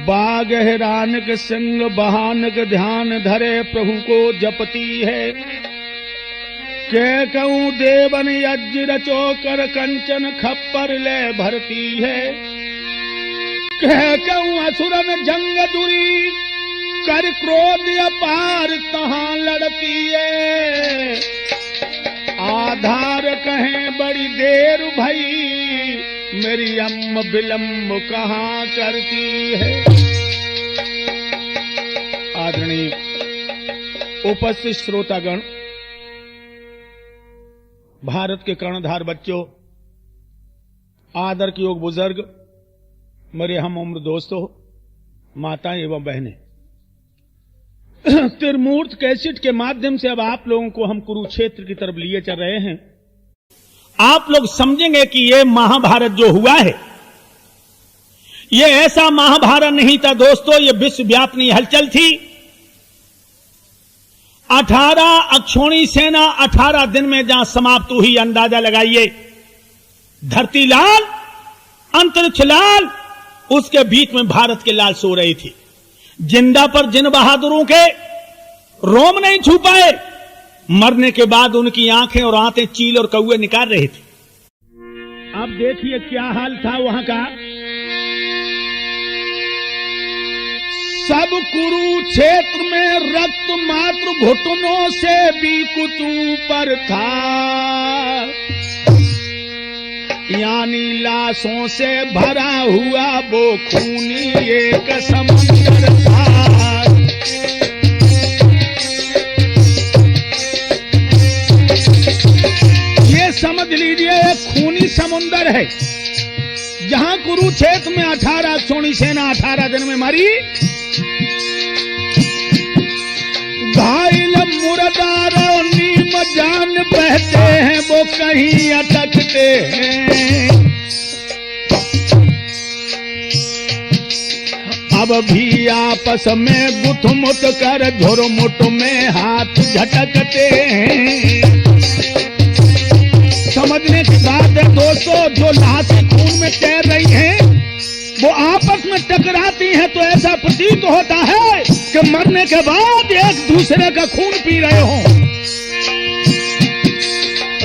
बाग हिरानक सिंह बहानक ध्यान धरे प्रभु को जपती है। कह कहूँ देवन यज्ञ रचो कर कंचन खप्पर ले भरती है। कह कहूँ असुरन जंग दुरी कर क्रोध अपार तहां लड़ती है। आधार कहें बड़ी देर भई मेरी अम्म विलम्ब कहाँ करती है। आदरणीय उपस्थित श्रोतागण, भारत के कर्णधार बच्चों, आदर की योग बुजुर्ग, मेरे हम उम्र दोस्तों, माताएं एवं बहनें, त्रिमूर्त कैसेट के माध्यम से अब आप लोगों को हम कुरुक्षेत्र की तरफ लिए चल रहे हैं। आप लोग समझेंगे कि ये महाभारत जो हुआ है, ये ऐसा महाभारत नहीं था दोस्तों, ये विश्वव्यापी हलचल थी। 18 अक्षौणी सेना 18 दिन में जहां समाप्त हुई, अंदाजा लगाइए। धरती लाल, अंतरिक्ष लाल, उसके बीच में भारत के लाल सो रही थी। जिंदा पर जिन बहादुरों के रोम नहीं छू पाए, मरने के बाद उनकी आंखें और आंतें चील और कौवे निकाल रहे थे। अब देखिए क्या हाल था वहां का। सब कुरुक्षेत्र में रक्त मात्र घुटनों से भी कुछ ऊपर था, यानी लाशों से भरा हुआ वो खूनी एक समंदर था। ये समझ लीजिए एक खूनी समुंदर है, जहां कुरुक्षेत्र में 18 अक्षौणी सेना 18 दिन में मरी। घायल मुर्दार और नीम जान बहते हैं, वो कहीं अटकते हैं। अब भी आपस में गुथमुट कर झुरमुट में हाथ झटकते हैं। समझने की बात है दोस्तों, जो लाशें खून में तैर रही हैं, वो आपस में टकराती हैं तो ऐसा प्रतीत होता है कि मरने के बाद एक दूसरे का खून पी रहे हों।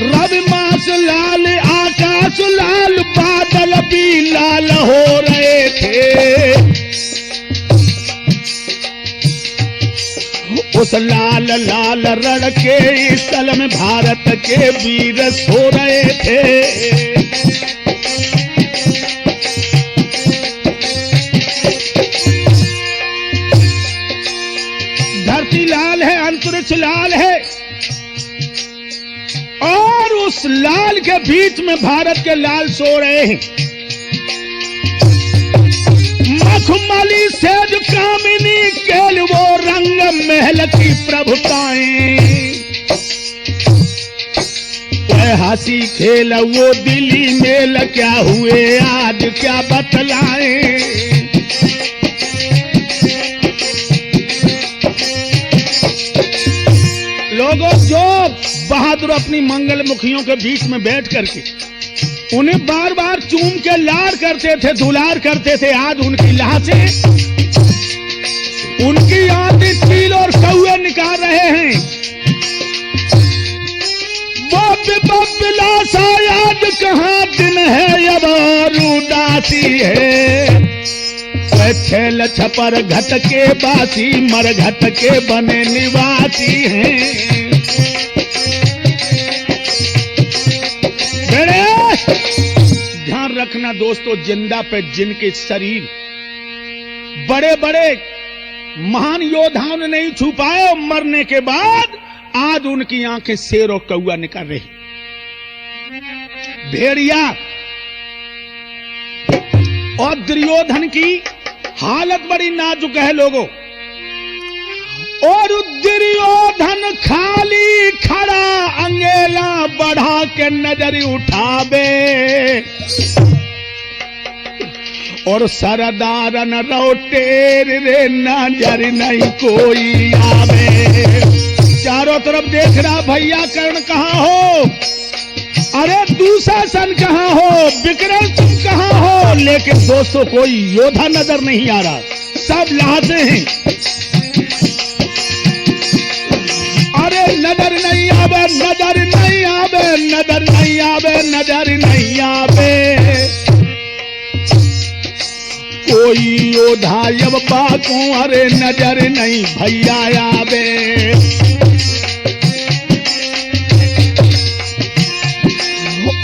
रवि मास लाल, आकाश लाल, बादल भी लाल हो रहे थे। उस लाल लाल रण के स्थल में भारत के वीर सो रहे थे। धरती लाल है, अंतरिक्ष लाल है, और उस लाल के बीच में भारत के लाल सो रहे हैं। मखमली सेज कामिनी केल वो रंग महल की प्रभुताएं, वह हंसी खेल वो दिली मेल, क्या हुए आज क्या बतलाएं। लोगों, जो बहादुर अपनी मंगल मुखियों के बीच में बैठ करके उन्हें बार बार चूम के लाड़ करते थे, दुलार करते थे, आज उनकी लाशें, उनकी आंतें चील और कौवे निकाल रहे हैं। लाशा आज कहाँ दिन है, अब और उदासी है। छेल छपर घट के बासी, मर घट के बने निवासी हैं। ध्यान रखना दोस्तों, जिंदा पे जिनके शरीर बड़े बड़े महान योद्धाओं ने नहीं छू पाए, मरने के बाद आज उनकी आंखें शेर और कौवा निकल रही। भेड़िया और दुर्योधन की हालत बड़ी नाजुक है लोगों, और दुर्योधन खाली खड़ा अंगेला बढ़ा के नजर उठावे, और सरदारन रोटे रे नजर नहीं कोई आवे। चारों तरफ देख रहा भैया कर्ण कहाँ हो, अरे दुशासन कहाँ हो, विक्रम तुम कहाँ हो, लेकिन दोस्तों कोई योद्धा नजर नहीं आ रहा। सब लाते हैं। अरे नजर नहीं आवे, नजर नहीं आवे, नजर नहीं आवे, नजर नहीं आवे, कोई ओढ़ायब बाको, अरे नजर नहीं भैया आवे।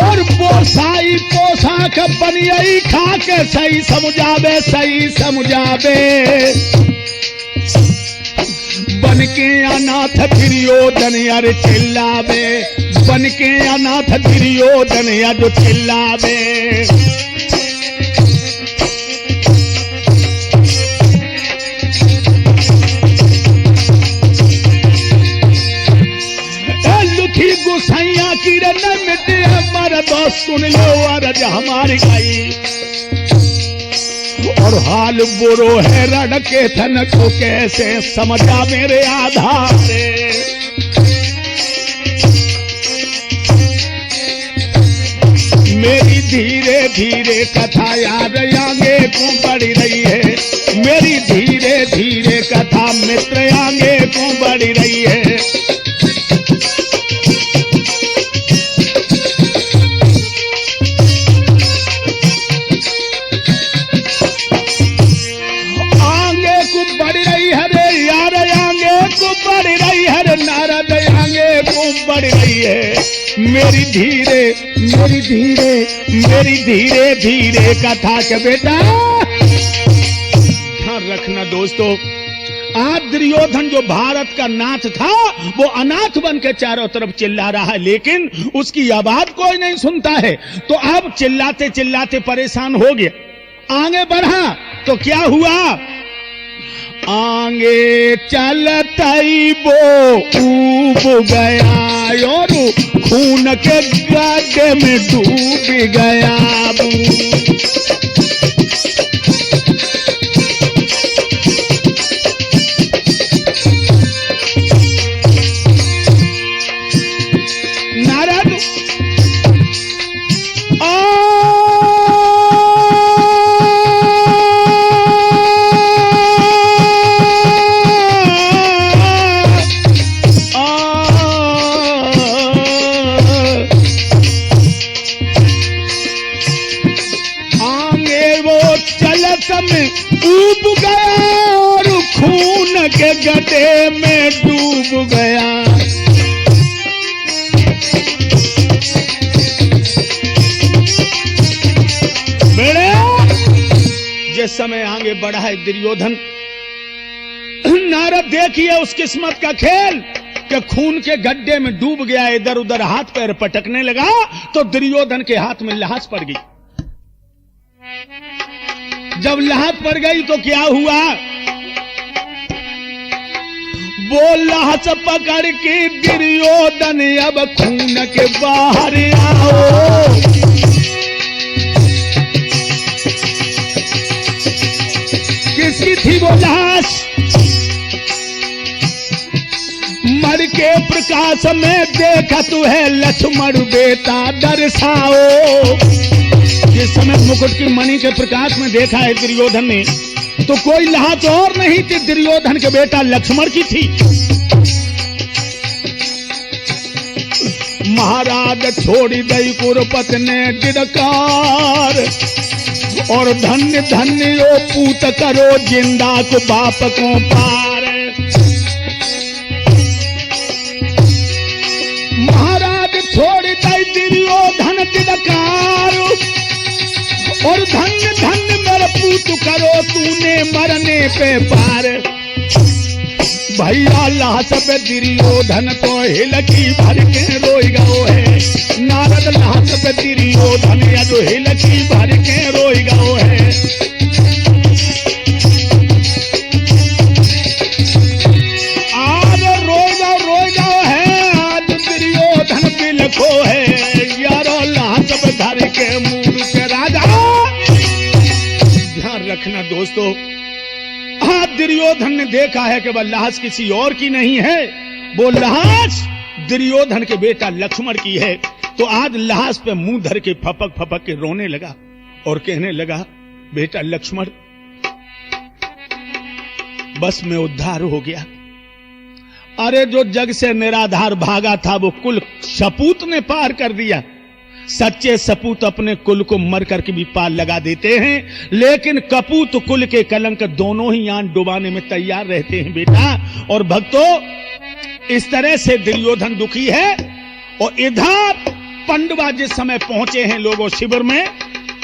और पोसाई पोशाक बनियाई खा के सही समझावे, सही समझावे, बन के अनाथ दुर्योधन यार चिल्लावे, बन के अनाथ दुर्योधन यार चिल्लावे। लुखी गुसैया की रन मिटे हमारा दोस्त, सुन लो अरज हमारी गई, और हाल बुरो है रण के धन को कैसे समझा मेरे आधारे। मेरी धीरे धीरे कथा याद आगे को बढ़ रही है, मेरी धीरे धीरे कथा मित्र आगे को बढ़ रही है। बढ़ रही है नारद आगे को बढ़ रही है, मेरी धीरे मेरी धीरे मेरी धीरे धीरे कथा के बेटा ध्यान रखना दोस्तों। आज दुर्योधन जो भारत का नाथ था वो अनाथ बन के चारों तरफ चिल्ला रहा है, लेकिन उसकी आवाज कोई नहीं सुनता है। तो अब चिल्लाते चिल्लाते परेशान हो गया, आगे बढ़ा तो क्या हुआ, आगे चलतई वो ऊब गया और खून के गड्ढे में डूब गया। नारद डूब गया और खून के गड्ढे में डूब गया। बेड़े जिस समय आगे बढ़ा है दुर्योधन, नारद देखिए उस किस्मत का खेल कि खून के गड्ढे में डूब गया, इधर उधर हाथ पैर पटकने लगा तो दुर्योधन के हाथ में लाश पड़ गई। जब लाहत पड़ गई तो क्या हुआ, वो लाश पकड़ के दुर्योधन अब खून के बाहर आओ। किसकी थी वो लाश, मर के प्रकाश में देखा तू है लक्ष्मण बेटा दर्शाओ। जिस समय मुकुट की मणि के प्रकाश में देखा है दुर्योधन ने तो कोई लाश और नहीं थी, दुर्योधन के बेटा लक्ष्मण की थी। महाराज छोड़ी दई कुरुपत ने डिडकार, और धन्य धन्य ओ पूत करो जिंदा को बाप को पार। महाराज छोड़ी दई दुर्योधन डिडकार, और धन्य धन्य मेरा पूत करो तूने मरने पे पार। भैया लाश पे दुर्योधन तो हिलकी भर के रोई गओ है, नारद लाश पे दुर्योधन या जो हिलकी भर के रोई गओ है। आज रोई गओ है, आज दुर्योधन बिलखो है, यारो लाश पे धर के मूल के राजा। ध्यान रखना दोस्तों, आज दुर्योधन ने देखा है कि वह लाश किसी और की नहीं है, वो लाश दुर्योधन के बेटा लक्ष्मण की है। तो आज लाश पे मुंह धर के फपक फपक के रोने लगा और कहने लगा, बेटा लक्ष्मण बस में उद्धार हो गया। अरे जो जग से निराधार भागा था वो कुल सपूत ने पार कर दिया। सच्चे सपूत अपने कुल को मर करके भी पार लगा देते हैं, लेकिन कपूत कुल के कलंक दोनों ही आन डुबाने में तैयार रहते हैं बेटा। और भक्तों, इस तरह से दुर्योधन दुखी है। और इधर पंडवा जिस समय पहुंचे हैं लोगों शिविर में,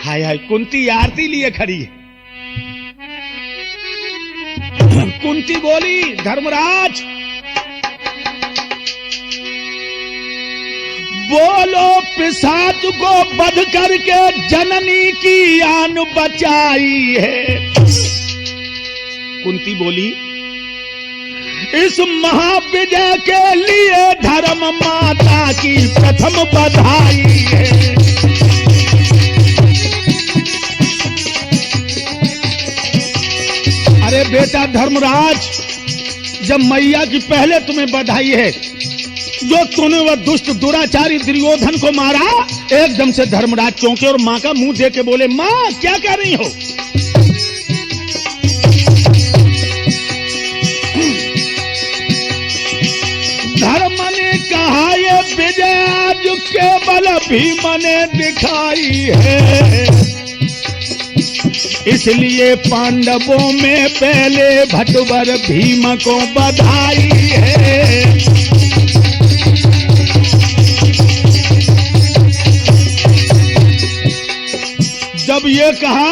हाय हाय कुंती आरती लिए खड़ी है। कुंती बोली, धर्मराज बोलो पिशाच को वध करके जननी की आन बचाई है। कुंती बोली, इस महाविजय के लिए धर्म माता की प्रथम बधाई है। अरे बेटा धर्मराज, जब मैया की पहले तुम्हें बधाई है, जो तूने वह दुष्ट दुराचारी दुर्योधन को मारा। एकदम से धर्मराज चौंके और मां का मुंह देख के बोले, मां क्या कर रही हो? धर्म ने कहा ये विजय आज केवल भीम ने दिखाई है, इसलिए पांडवों में पहले भटवर भीम को बधाई है। जब ये कहा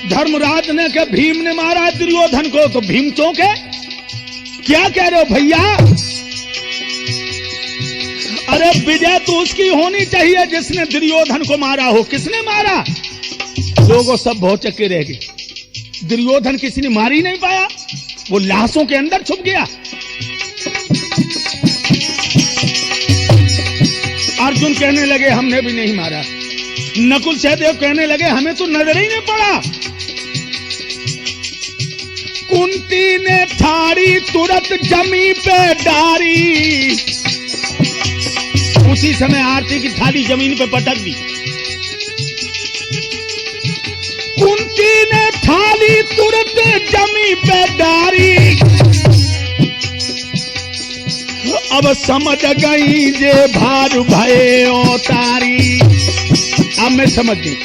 धर्मराज ने कि भीम ने मारा दुर्योधन को, तो भीम चौंके, क्या कह रहे हो भैया? अरे विजय तो उसकी होनी चाहिए जिसने दुर्योधन को मारा हो। किसने मारा? लोगों सब भौचक्के रह गए। दुर्योधन किसी ने मार ही नहीं पाया, वो लाशों के अंदर छुप गया। अर्जुन कहने लगे हमने भी नहीं मारा। नकुल सहदेव कहने लगे हमें तो नजर ही नहीं पड़ा। कुंती ने थारी तुरंत जमी पे डारी। उसी समय आरती की थाली जमीन पे पटक दी। कुंती ने थाली तुरंत जमी पे डारी। अब समझ गई जे भार भये तारी। अब मैं समझ गई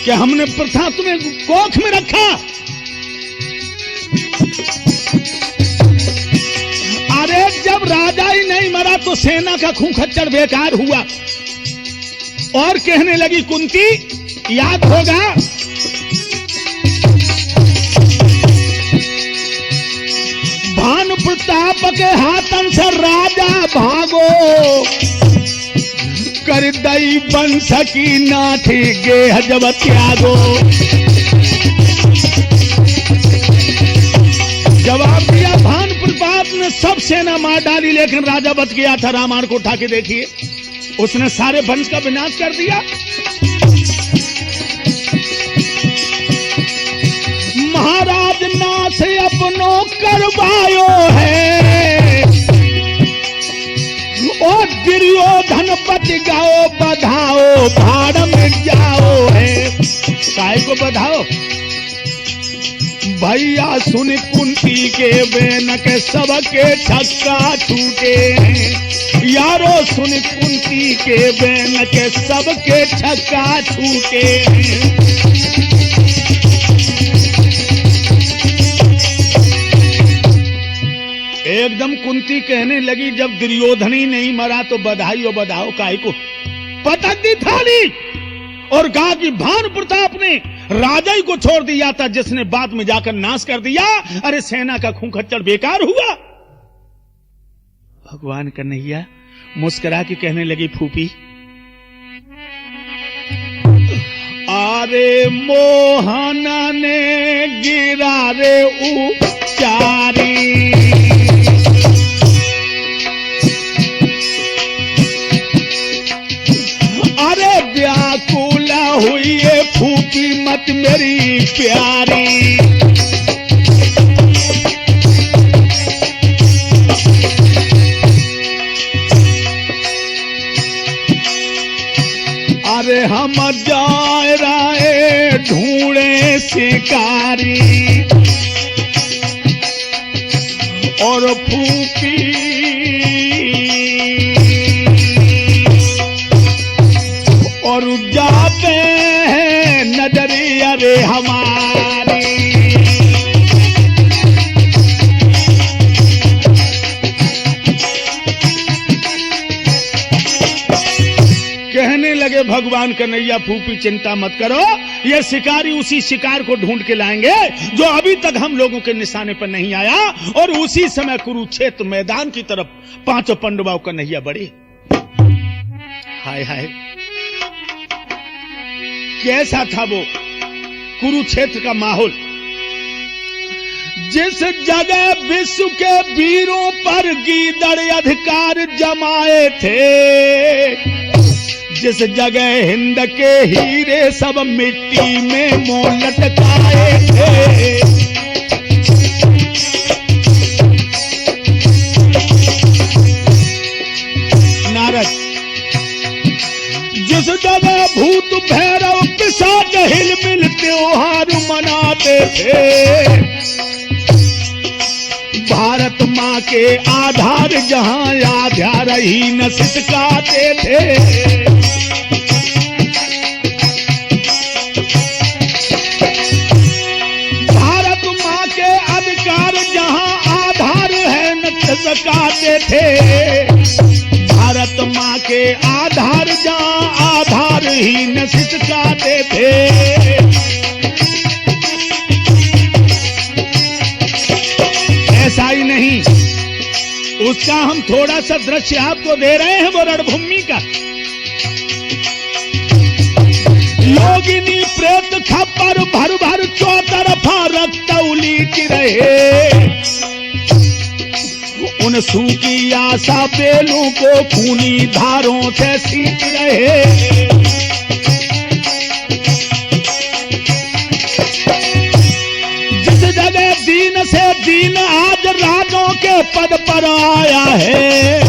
कि हमने प्रथा तुम्हें कोख में रखा। अरे जब राजा ही नहीं मरा तो सेना का खून खच्चर बेकार हुआ। और कहने लगी कुंती, याद होगा भानु प्रताप के हाथन से राजा भागो, कर दई बंश की नाठी गेह जब त्यागो। जवाब दिया भानु प्रताप ने, सब सेना मार डाली लेकिन राजा बच गया था। रामायण को उठा के देखिए, उसने सारे वंश का विनाश कर दिया। महाराज नाश अपनो करवायो है, और दुर्योधन बच गाओ बधाओ भाड़ में जाओ है। काय को बधाओ भैया? सुन कुंती के बेन के सबके छक्का छूटे। यारो सुन कुंती के बेन के सबके छक्का छूटे। एकदम कुंती कहने लगी जब दुर्योधन ही नहीं मरा तो बधाई और बधाओ काहे को? पटक दी थाली और कहा कि भानु प्रताप ने राजा ही को छोड़ दिया था जिसने बाद में जाकर नाश कर दिया। अरे सेना का खून खच्चर बेकार हुआ। भगवान कन्हैया मुस्कुरा के कहने लगी फूफी, अरे मोहना ने गिरा रे उचारी। अरे व्याकुल हुई है फूफी मत मेरी प्यारी। अरे हम जा रहे ढूंढे शिकारी। और फूकी और जाते हैं नजरिया रे हमारी। कहने लगे भगवान कन्हैया फूफी चिंता मत करो, ये शिकारी उसी शिकार को ढूंढ के लाएंगे जो अभी तक हम लोगों के निशाने पर नहीं आया। और उसी समय कुरुक्षेत्र मैदान की तरफ पांचों पांडवों कन्हैया बढ़े। हाय हाय, कैसा था वो कुरुक्षेत्र का माहौल। जिस जगह विश्व के वीरों पर गीदड़ अधिकार जमाए थे, जिस जगह हिंद के हीरे सब मिट्टी में मोल लटकाए थे, नारद जिस जगह भूत भैरव पिशाच हिलमिल त्योहार मनाते थे, भारत माँ के आधार जहां आध्या रही न सिसकाते थे। भारत माँ के अधिकार जहां आधार है न सिसकाते थे, भारत माँ के आधार जहां आधार ही न सिसकाते थे। ऐसा ही नहीं, उसका हम थोड़ा सा दृश्य आपको दे रहे हैं वो रणभूमि का। योगिनी प्रेत खप्पर भर भर चौतरफा रक्त उलीच रहे, उन सूखी आशा बेलों को खूनी धारों से सींच रहे। जिस जगह दीन से दीन आज राजों के पद पर आया है,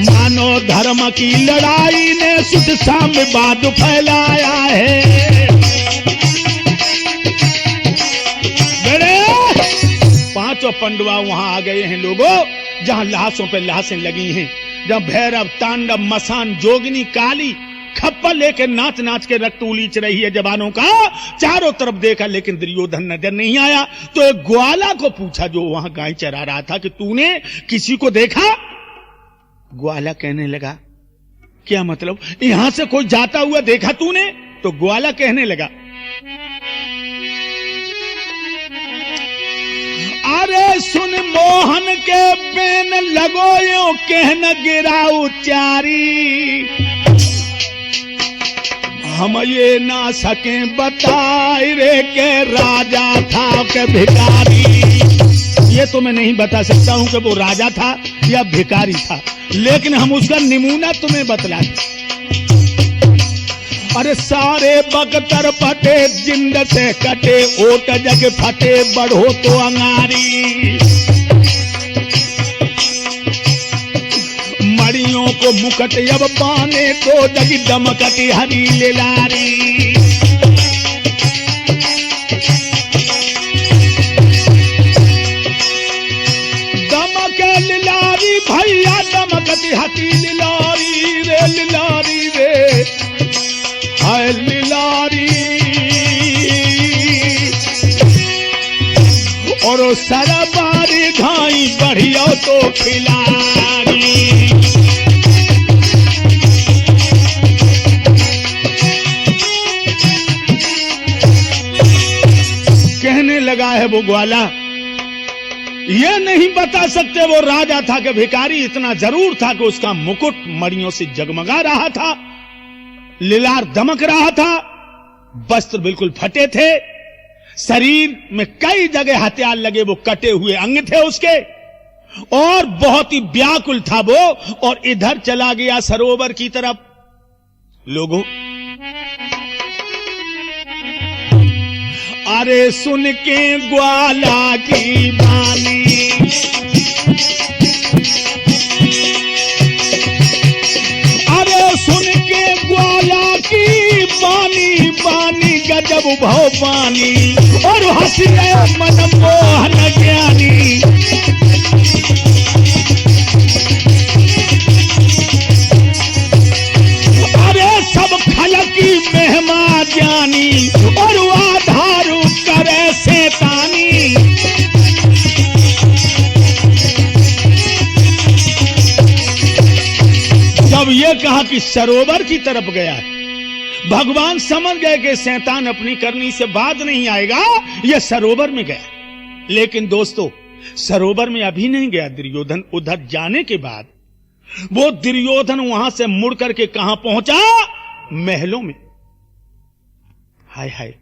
मानो धर्म की लड़ाई ने सुध साम्यवाद फैलाया है। पांचों पांडवा वहां आ गए हैं लोगों, जहां लाशों पे लाशें लगी हैं, जहां भैरव तांडव मसान जोगिनी काली खप्पर लेकर नाच नाच के रक्त उलीच रही है जवानों का। चारों तरफ देखा लेकिन दुर्योधन नजर नहीं आया। तो एक ग्वाला को पूछा जो वहां गाय चरा रहा था कि तूने किसी को देखा? ग्वाला कहने लगा क्या मतलब, यहां से कोई जाता हुआ देखा तूने? तो ग्वाला कहने लगा अरे सुन मोहन के बेन लगो यो कहन गिराऊ चारी, हम ये ना सके बताए रे के राजा था के भिखारी। ये तो मैं नहीं बता सकता हूं कि वो राजा था या भिखारी था, लेकिन हम उसका नमूना तुम्हें बतलाते। अरे सारे बख्तर फटे जिंद से कटे, ओट जग फटे बढ़ो तो अंगारी, मड़ियों को मुकट अब पाने तो जग दमकती हरी लिलारी। दमके लिलारी भैया दमकती हटी लिलारी रे, लिलारी रे हाय लिलारी। और सरबारी घाई बढ़िया तो खिलाड़ी। कहने लगा है वो ग्वाला, ये नहीं बता सकते वो राजा था कि भिखारी। इतना जरूर था कि उसका मुकुट मड़ियों से जगमगा रहा था, लिलार दमक रहा था, वस्त्र बिल्कुल फटे थे, शरीर में कई जगह हथियार लगे, वो कटे हुए अंग थे उसके, और बहुत ही व्याकुल था वो। और इधर चला गया सरोवर की तरफ। लोगों अरे सुन के ग्वाला की बानी, अरे सुन के ग्वाला की बानी, बानी गजब भव पानी, और हंसी मन मोहन ज्ञानी। रानी और आधारू करे शैतानी। जब ये कहा कि सरोवर की तरफ गया है, भगवान समझ गए कि शैतान अपनी करनी से बाज नहीं आएगा, ये सरोवर में गया। लेकिन दोस्तों, सरोवर में अभी नहीं गया दुर्योधन। उधर जाने के बाद वो दुर्योधन वहां से मुड़ करके कहां पहुंचा? महलों में। हाय हाय,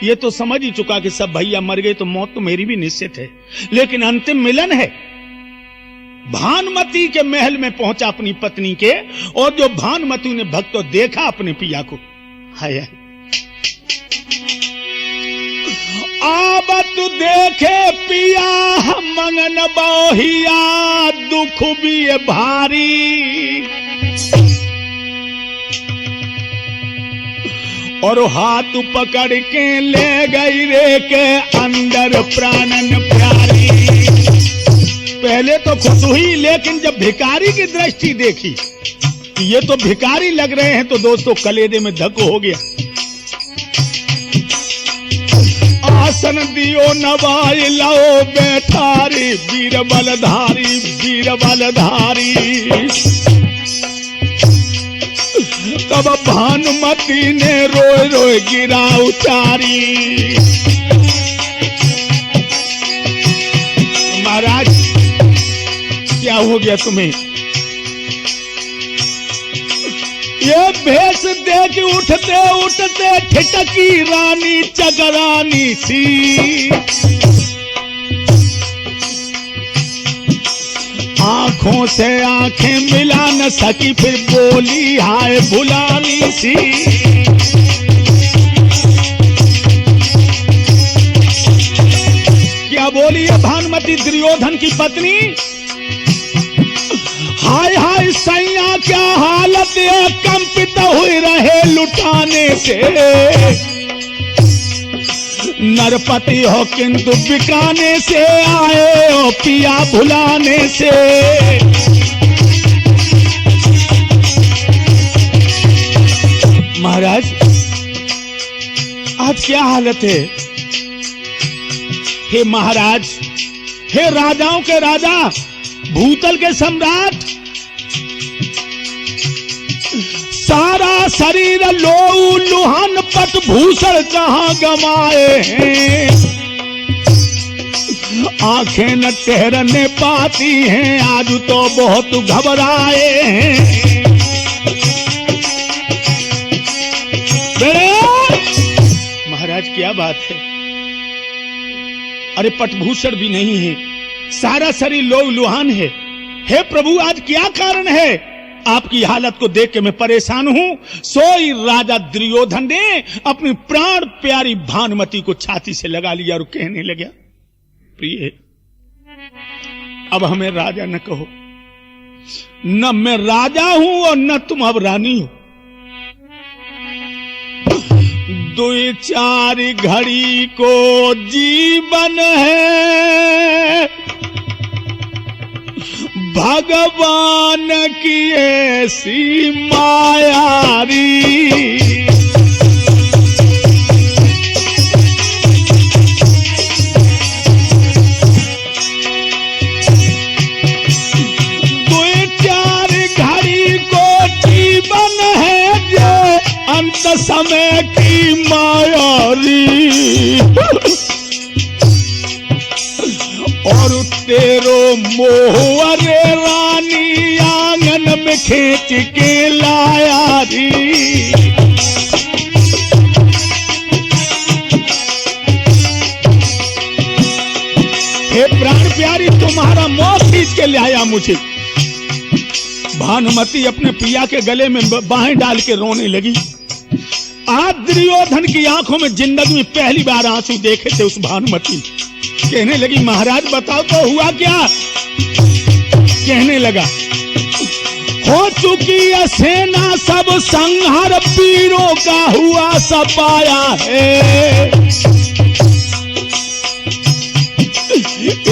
ये तो समझ ही चुका कि सब भैया मर गए तो मौत तो मेरी भी निश्चित है, लेकिन अंतिम मिलन है। भानुमति के महल में पहुंचा अपनी पत्नी के, और जो भानुमति ने भक्तों देखा अपने पिया को, हाय हाय, आबत देखे पिया मंगन बोहिया, दुख भी भारी, और हाथ पकड़ के ले गई रे के अंदर प्राणन प्यारी। पहले तो खुश हुई, लेकिन जब भिखारी की दृष्टि देखी, ये तो भिखारी लग रहे हैं, तो दोस्तों कलेजे में धक हो गया। आसन दियो नवाई लाओ बैठारी, वीर बलधारी वीर बलधारी। तब भानुमति ने रोए रोए गिरा उचारी। महाराज क्या हो गया तुम्हें? ये भेष देख उठते उठते ठिठकी रानी चगरानी सी। आंखों से आंखें मिला न सकी, फिर बोली हाय भुलानी सी। क्या बोली है भानुमति दुर्योधन की पत्नी? हाय हाय सैया क्या हालत है, कंपित हुई रहे लुटाने से। नरपति हो किंतु बिकाने से आए हो पिया भुलाने से। महाराज आज क्या हालत है? हे महाराज, हे राजाओं के राजा, भूतल के सम्राट, सारा शरीर लोऊ लुहान पट भूषण जहां गमाए हैं। आंखें न ठहरने पाती हैं, आज तो बहुत घबराए हैं। महाराज क्या बात है? अरे पटभूषण भी नहीं है, सारा शरीर लोऊ लुहान है। हे प्रभु आज क्या कारण है? आपकी हालत को देख के मैं परेशान हूं। सोई राजा दुर्योधन ने अपनी प्राण प्यारी भानुमति को छाती से लगा लिया और कहने लगा, प्रिय अब हमें राजा न कहो, न मैं राजा हूं और न तुम अब रानी हो। दो चार घड़ी को जीवन है, भगवान की ऐसी मायारी। दो चार घड़ी को जीवन है, जो अंत समय की मायारी। और तेरो मोह अरे रानी आंगन में खींच के लाया री। हे प्राण प्यारी तुम्हारा मोह खींच के लाया मुझे। भानुमति अपने पिया के गले में बाहें डाल के रोने लगी। आज दुर्योधन की आंखों में जिंदगी में पहली बार आंसू देखे थे उस भानुमति। कहने लगी महाराज बताओ तो हुआ क्या? कहने लगा हो चुकी है सेना सब संहार, वीरों का हुआ सपाया है।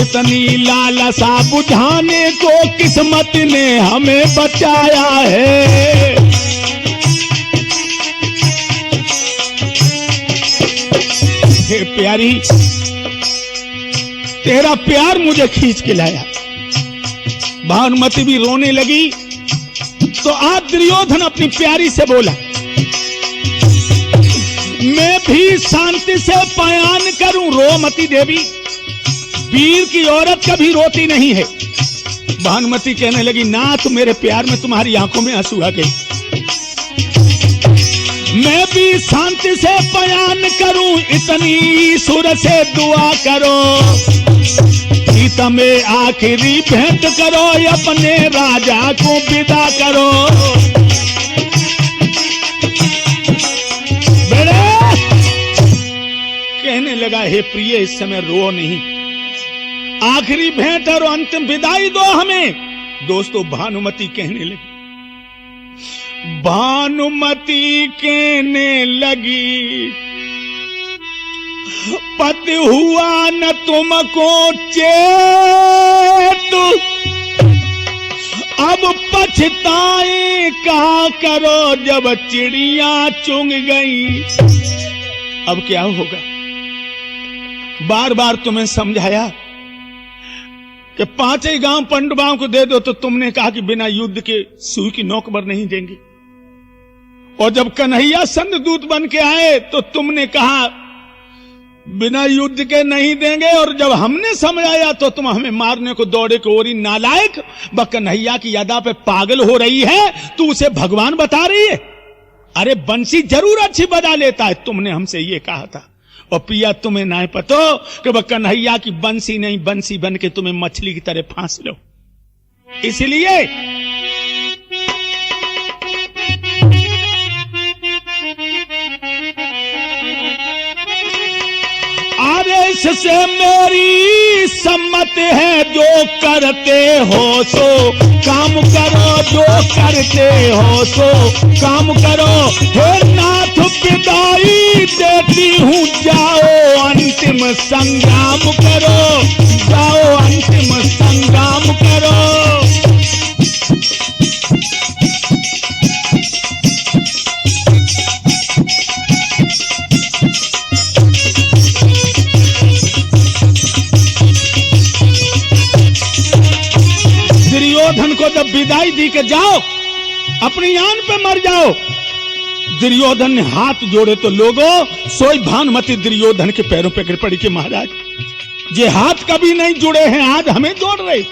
इतनी लालसा बुझाने को किस्मत ने हमें बचाया है। हे प्यारी, तेरा प्यार मुझे खींच के लाया। भानुमति भी रोने लगी तो आज दुर्योधन अपनी प्यारी से बोला, मैं भी शांति से बयान करूं। रो मती देवी, वीर की औरत कभी रोती नहीं है। भानुमति कहने लगी, नाथ मेरे प्यार में तुम्हारी आंखों में आंसू आ गए। मैं भी शांति से बयान करूं, इतनी सुर से दुआ करो, सीता में आखिरी भेंट करो, अपने राजा को विदा करो। बेड़े कहने लगा, हे प्रिय इस समय रो नहीं, आखिरी भेंट और अंतिम विदाई दो हमें। दोस्तों भानुमति कहने लगी, भानुमति कहने लगी, पति हुआ न तुमको चेत, अब पछताए कहा करो, जब चिड़िया चुंग गई। अब क्या होगा? बार बार तुम्हें समझाया कि 5 गांव पंडवाओं को दे दो, तो तुमने कहा कि बिना युद्ध के सुई की नोक पर नहीं देंगे। और जब कन्हैया संतदूत बन के आए तो तुमने कहा बिना युद्ध के नहीं देंगे, और जब हमने समझाया तो तुम हमें मारने को दौड़े को। ओरी नालायक, वह कन्हैया की यादा पे पागल हो रही है, तू उसे भगवान बता रही है। अरे बंसी जरूर अच्छी बजा लेता है, तुमने हमसे ये कहा था। और पिया तुम्हें ना पतो कि वह कन्हैया की बंसी नहीं, बंसी बन के तुम्हें मछली की तरह फांस लो। इसलिए आदेश से मेरी सम्मत है, जो करते हो सो काम करो, जो करते हो सो काम करो। हे नाथ विदाई देती हूँ, जाओ अंतिम संग्राम करो, जाओ अंतिम संग्राम करो। दुर्योधन को जब विदाई दी के जाओ, अपनी आन पे मर जाओ, दुर्योधन ने हाथ जोड़े तो लोगों सोई भानुमति दुर्योधन के पैरों पे गिर पड़ी कि महाराज ये हाथ कभी नहीं जुड़े हैं, आज हमें जोड़ रहे।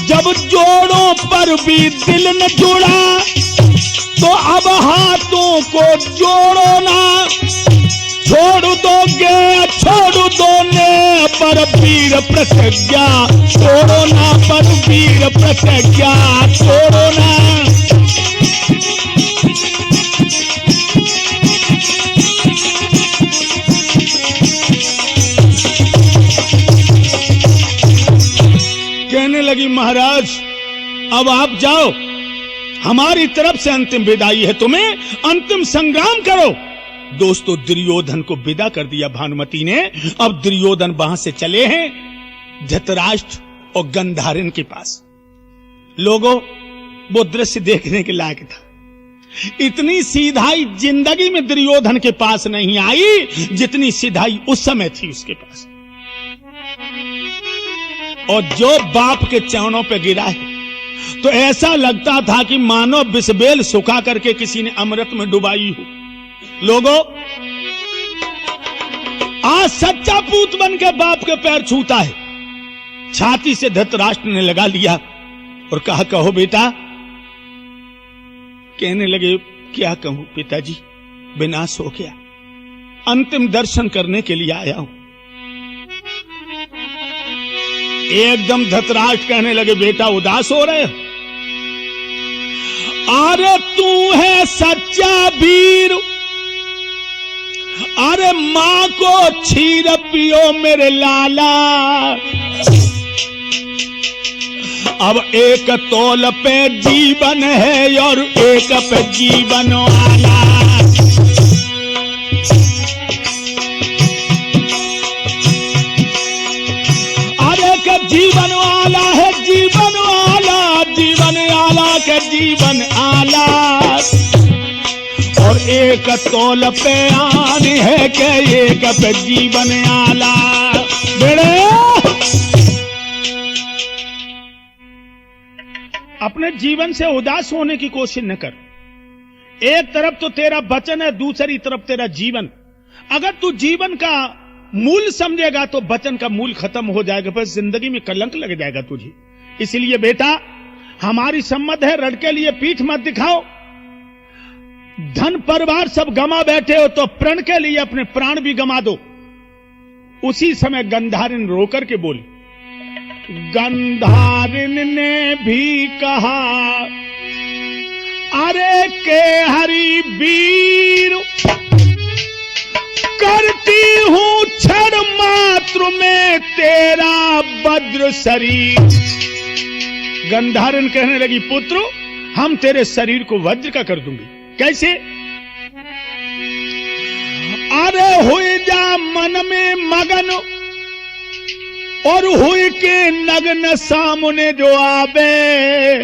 जब जोड़ों पर भी दिल न जुड़ा, तो अब हाथों को जोड़ो ना। छोड़ दोगे छोड़ दो ने पर वीर प्रतिज्ञा, छोड़ो ना पर वीर प्रतिज्ञा, छोड़ो ना। कहने लगी, महाराज अब आप जाओ, हमारी तरफ से अंतिम विदाई है, तुम्हें अंतिम संग्राम करो। दोस्तों दुर्योधन को विदा कर दिया भानुमति ने। अब दुर्योधन वहां से चले हैं धृतराष्ट्र और गंधारिन के पास। लोगों वो दृश्य देखने के लायक था। इतनी सीधाई जिंदगी में दुर्योधन के पास नहीं आई जितनी सीधाई उस समय थी उसके पास। और जो बाप के चरणों पे गिरा है तो ऐसा लगता था कि मानो बिस्बेल सुखा करके किसी ने अमृत में डुबाई हो। लोगों आज सच्चा पूत बन के बाप के पैर छूता है। छाती से धृतराष्ट्र ने लगा लिया और कहा, कहो बेटा। कहने लगे, क्या कहूं पिताजी, विनाश हो गया, अंतिम दर्शन करने के लिए आया हूं। एकदम धृतराष्ट्र कहने लगे, बेटा उदास हो रहे हो? अरे तू है सच्चा वीर, अरे मां को क्षीर पियो मेरे लाला। अब एक तौल पे जीवन है और एक पे जीवन वाला। अरे का जीवन वाला है, जीवन वाला, जीवन आला का जीवन आला। और एक तौल पे आन है के एक पे जीवन आला। बेड़े अपने जीवन से उदास होने की कोशिश न कर। एक तरफ तो तेरा वचन है, दूसरी तरफ तेरा जीवन। अगर तू जीवन का मूल समझेगा तो वचन का मूल खत्म हो जाएगा, फिर जिंदगी में कलंक लग जाएगा तुझे। इसलिए बेटा हमारी सम्मत है, रड़ के लिए पीठ मत दिखाओ। धन परिवार सब गमा बैठे हो तो प्रण के लिए अपने प्राण भी गमा दो। उसी समय गंधारिन रोकर के बोली। गंधारिन ने भी कहा, अरे के हरि वीर, करती हूं क्षण मात्र में तेरा वज्र शरीर। गंधारिन कहने लगी, पुत्र हम तेरे शरीर को वज्र का कर दूंगी। कैसे? अरे हुई जा मन में मगन, और हुई के नग्न सामने जो आवे,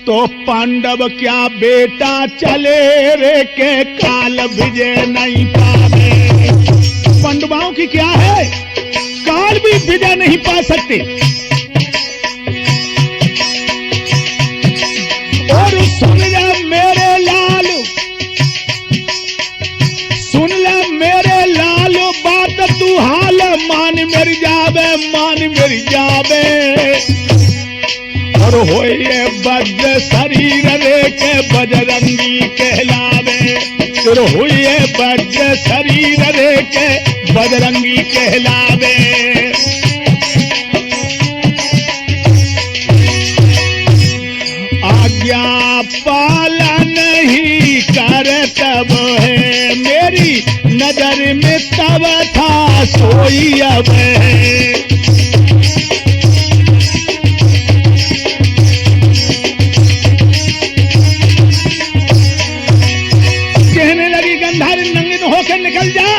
तो पांडव क्या बेटा चले रे के काल विजय नहीं पावे। पांडवों की क्या है, काल भी विजय नहीं पा सकते। और सुन ले मेरे लाल, सुन ले मेरे लाल बात तू हाल, मान मेरी जावे, मान मेरी जावे। और होए वज्र शरीर रे के बजरंगी कहलावे। फिर हुए वज्र शरीर रे के बजरंगी कहलावे। आज्ञा पालन ही कर तब है, मेरी नजर में तब था सोई अब है। कहने लगी गंधारिन, नंगिन होकर निकल जा।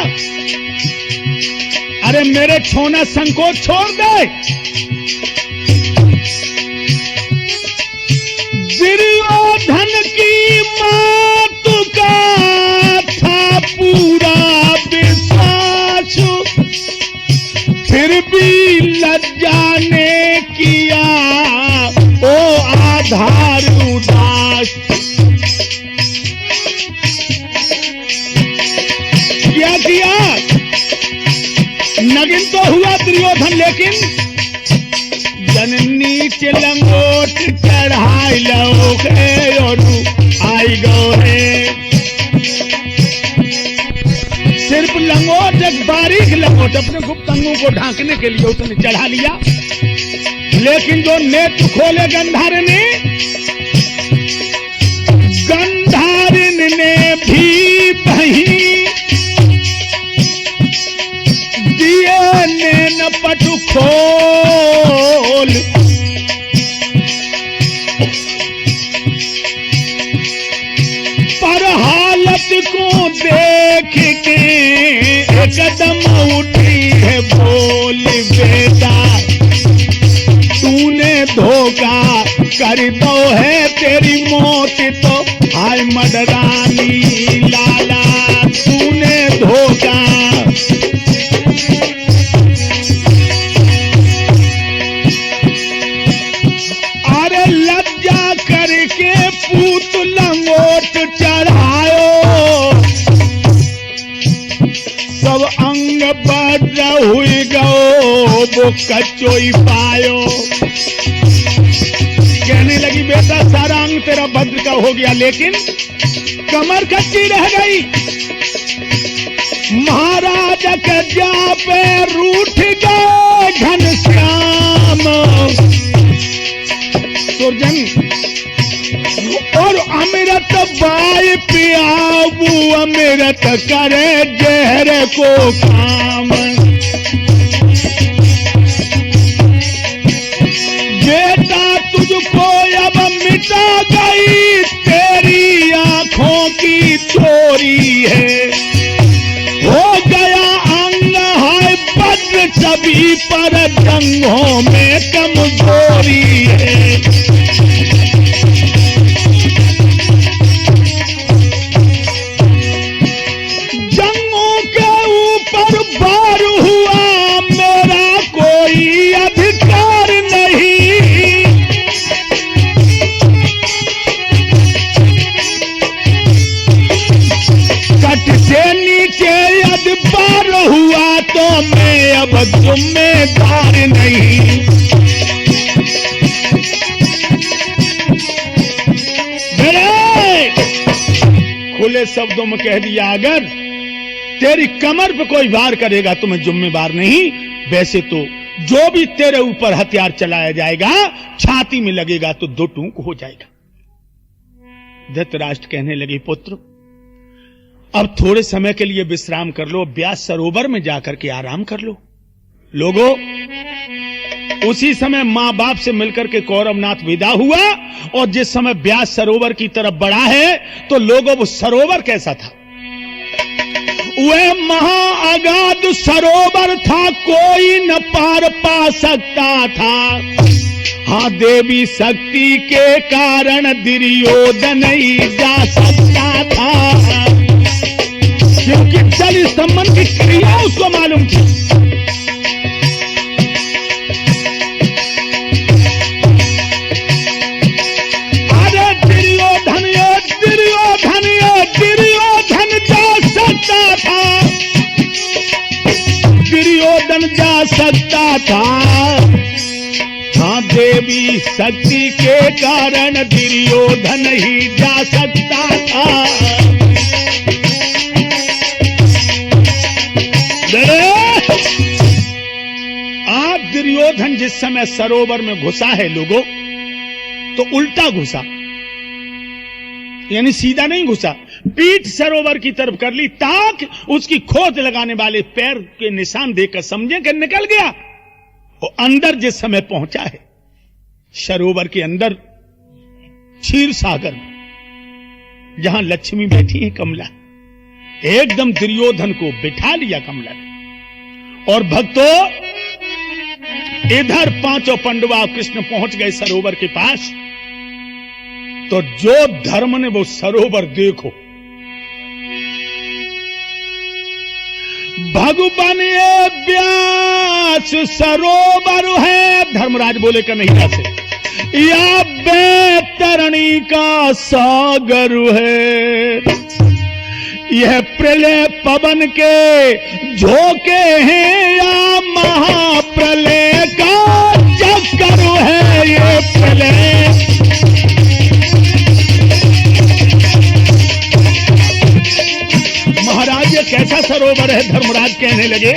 अरे मेरे छोना संकोच छोड़ दे। दुर्योधन की मात का था पूरा विश्वास, फिर भी लज्जा ने किया ओ आधार उदास। क्या किया? नगिन तो हुआ दुर्योधन, लेकिन जननी लंगोट चढ़ाई लोग और आई गो है। सिर्फ लंगोट, एक बारीक लंगोट अपने गुप्त अंगों को ढांकने के लिए उसने चढ़ा लिया। लेकिन जो नेत्र खोले गंधारिन ने भी बही दिए नैन पटु खोल। पर हालत को देख के एकदम उठी है बोल, बेटा तूने धोखा कर दो है, तेरी मौत तो हाय मडरानी लाला, तूने धोखा। अरे लज्जा करके पूत लंगोट चढ़ायो, सब अंग बड़ हुई गो वो कच्चोई पायो। कहने लगी बेटा सारा अंग तेरा भद्र का हो गया, लेकिन कमर कच्ची रह गई। महाराज कज्जा पे रूठ गए घनश्याम सुरजन, और अमृत बाई पियाबू अमृत करे जहर को काम। बेटा तुझको अब मिटा गई तेरी आंखों की चोरी है, हो गया अंग है बद्र सभी पर जंगों में कमजोरी है। से यदि पार हुआ तो मैं अब जिम्मेदार नहीं। खुले शब्दों में कह दिया, अगर तेरी कमर पे कोई वार करेगा तो मैं जिम्मेदार नहीं। वैसे तो जो भी तेरे ऊपर हथियार चलाया जाएगा, छाती में लगेगा तो दो टूक हो जाएगा। धृतराष्ट्र कहने लगे, पुत्र अब थोड़े समय के लिए विश्राम कर लो, व्यास सरोवर में जाकर के आराम कर लो। लोगों, उसी समय मां बाप से मिलकर के कौरवनाथ विदा हुआ, और जिस समय व्यास सरोवर की तरफ बढ़ा है तो लोगों, वो सरोवर कैसा था? वह महाअगाध सरोवर था, कोई न पार पा सकता था। हाँ, देवी शक्ति के कारण दुर्योधन ही जा सकता था, क्योंकि जल स्तंभन की क्रिया उसको मालूम थी। अरे दुर्योधन जा सकता था, दुर्योधन जा सकता था। हाँ, देवी शक्ति के कारण दुर्योधन ही जा सकता था। आप दुर्योधन जिस समय सरोवर में घुसा है लोगों, तो उल्टा घुसा, यानी सीधा नहीं घुसा, पीठ सरोवर की तरफ कर ली, ताकि उसकी खोज लगाने वाले पैर के निशान देखकर समझे कि निकल गया। और अंदर जिस समय पहुंचा है, सरोवर के अंदर क्षीर सागर, जहां लक्ष्मी बैठी है कमला, एकदम दुर्योधन को बिठा लिया कमला ने। और भक्तों, इधर पांचों पांडवा कृष्ण पहुंच गए सरोवर के पास, तो जो धर्म ने वो सरोवर देखो, भगवान ये व्यास सरोवर है, धर्मराज बोले कन्हैया से, या बैतरणी का सागर है। यह प्रलय पवन के झोंके हैं, या महाप्रलय का चक्कर है ये प्रलय। महाराज ये कैसा सरोवर है? धर्मराज कहने लगे,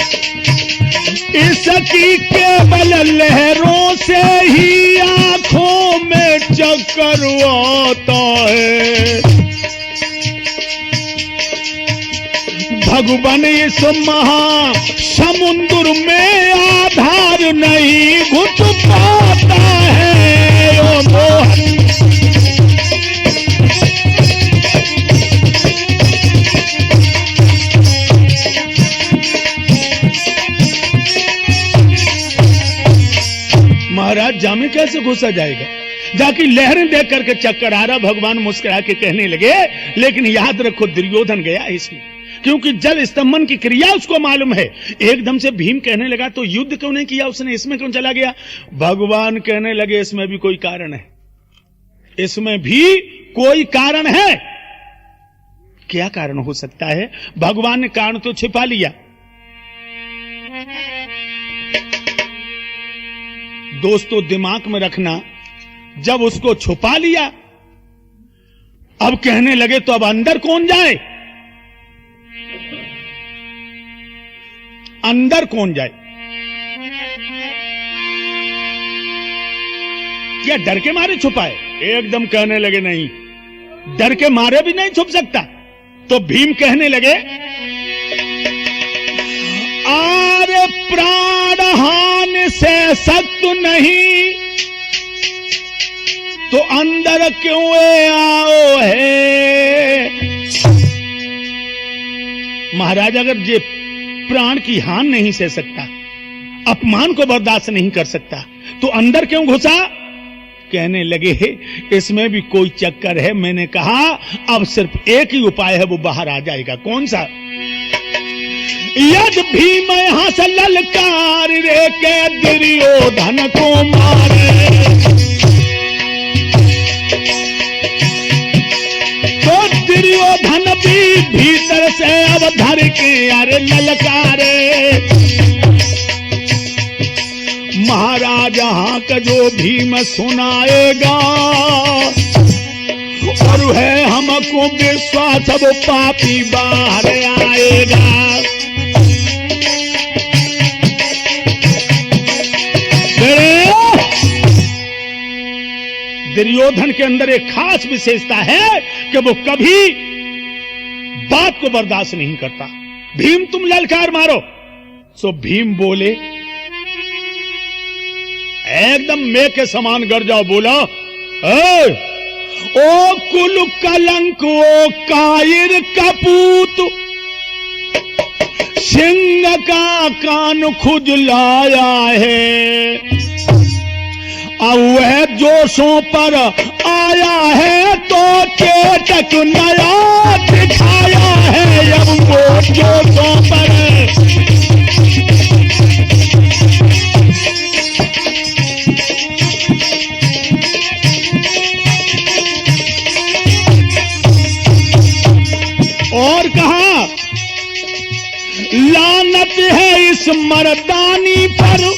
इसकी केवल लहरों से ही आंखों में चक्कर आता है। भगवान इस महा समुद्र में आधार नहीं घुस पाता है। ओ मोहन, महाराज जामे कैसे घुसा जाएगा? जाके लहरें देख करके चक्कर आ रहा। भगवान मुस्कुरा के कहने लगे, लेकिन याद रखो दुर्योधन गया इसमें, क्योंकि जल स्तंभन की क्रिया उसको मालूम है। एकदम से भीम कहने लगा, तो युद्ध क्यों नहीं किया उसने, इसमें क्यों चला गया? भगवान कहने लगे, इसमें भी कोई कारण है, इसमें भी कोई कारण है। क्या कारण हो सकता है? भगवान ने कारण तो छिपा लिया। दोस्तों, दिमाग में रखना, जब उसको छुपा लिया, अब कहने लगे तो अब अंदर कौन जाए? अंदर कौन जाए? क्या डर के मारे छुपाए? एकदम कहने लगे नहीं, डर के मारे भी नहीं छुप सकता। तो भीम कहने लगे, आरे प्राण हानि से सख्त नहीं तो अंदर क्यों आओ है? महाराज अगर ये प्राण की हानि नहीं सह सकता, अपमान को बर्दाश्त नहीं कर सकता, तो अंदर क्यों घुसा? कहने लगे, इसमें भी कोई चक्कर है। मैंने कहा अब सिर्फ एक ही उपाय है, वो बाहर आ जाएगा। कौन सा? यद भीम यहां से ललकार रे के दुर्योधन को मारे, तो दुर्योधन भी भीतर से अब धर के अरे ललकारे। महाराज हाँ का जो भीम सुनाएगा और है हमको विश्वास वो पापी बाहर आएगा। दुर्योधन के अंदर एक खास विशेषता है कि वो कभी बात को बर्दाश्त नहीं करता। भीम तुम ललकार मारो। सो भीम बोले, एकदम मैं के समान गरजाओ, बोला ओ कुल कलंक ओ कायर कपूत, सिंह का कान खुजलाया है। अब वह जोशों पर आया है तो चेतक नया दिखाया है। अब वो जोशों पर और कहा लानत है इस मर्दानी पर,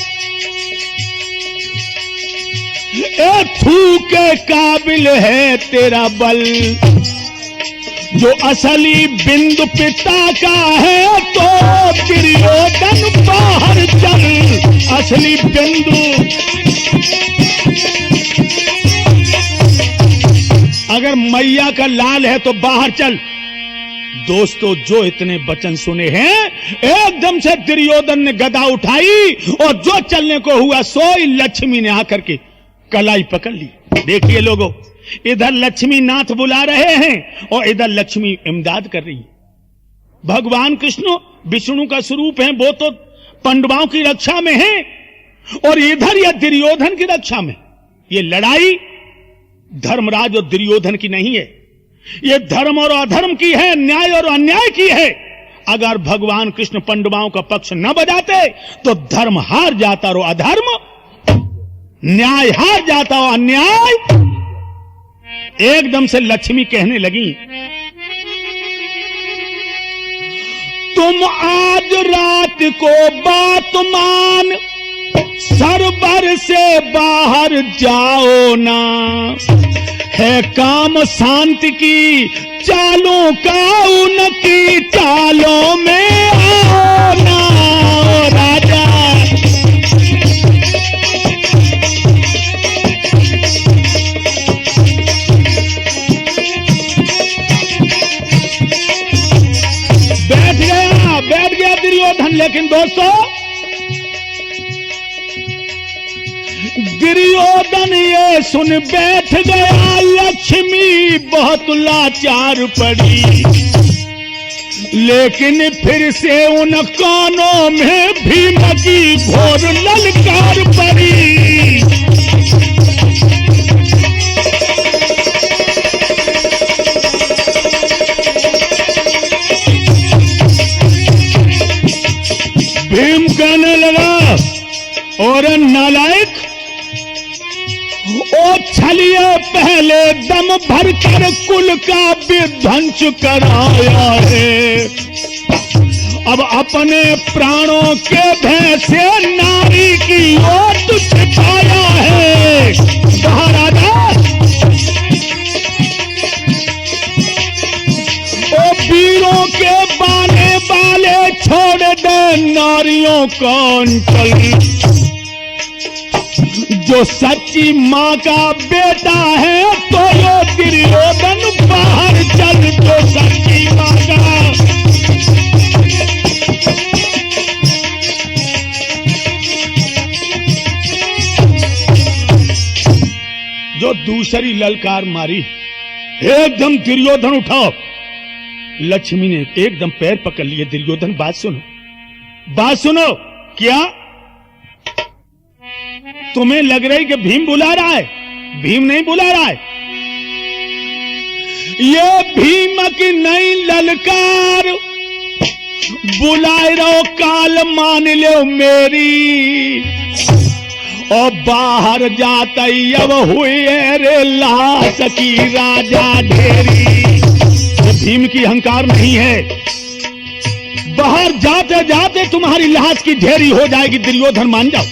थू के काबिल है तेरा बल। जो असली बिंदु पिता का है तो दुर्योधन बाहर चल। असली बिंदु अगर मैया का लाल है तो बाहर चल। दोस्तों जो इतने वचन सुने हैं, एकदम से दुर्योधन ने गदा उठाई और जो चलने को हुआ सोई लक्ष्मी ने आकर के कलाई पकड़ ली। देखिए लोगों, इधर लक्ष्मी नाथ बुला रहे हैं और इधर लक्ष्मी इमदाद कर रही है। भगवान कृष्ण विष्णु का स्वरूप है, वो तो पांडवों की रक्षा में है और इधर यह दुर्योधन की रक्षा में। ये लड़ाई धर्मराज और दुर्योधन की नहीं है, ये धर्म और अधर्म की है, न्याय और अन्याय की है। अगर भगवान कृष्ण पांडवों का पक्ष न बजाते तो धर्म हार जाता और अधर्म, न्याय हार जाता और अन्याय। एकदम से लक्ष्मी कहने लगी, तुम आज रात को बात मान, सरबर से बाहर जाओ ना। है काम शांति की चालों का, उनकी चालों में आओ ना राजा। बैठ गया दुर्योधन। लेकिन दोस्तों, दुर्योधन ये सुन बैठ गया, लक्ष्मी बहुत लाचार पड़ी। लेकिन फिर से उन कानों में भीम की घोर ललकार पड़ी। भीम कहने लगा, और नालायक, ओ छलिए पहले दम भरकर कुल का विध्वंस कराया है। अब अपने प्राणों के भय से नारी की ओट छिपाया है। महाराजा, ओ वीरों के बाने वाले छोड़ दे नारियों का अंचल। जो सच्ची माँ का बेटा है तो यो दुर्योधन बाहर चल। जो सच्ची माँ का, जो दूसरी ललकार मारी, एकदम दुर्योधन उठाओ। लक्ष्मी ने एकदम पैर पकड़ लिए। दुर्योधन बात सुनो, बात सुनो। क्या तुम्हें लग रही कि भीम बुला रहा है? भीम नहीं बुला रहा है। ये भीम की नई ललकार, बुलाए रहो काल मान लो मेरी। और बाहर जाता अब हुई रे लाश की राजा ढेरी। ये भीम की अहंकार नहीं है। बाहर जाते जाते तुम्हारी लाश की ढेरी हो जाएगी, दुर्योधन मान जाओ।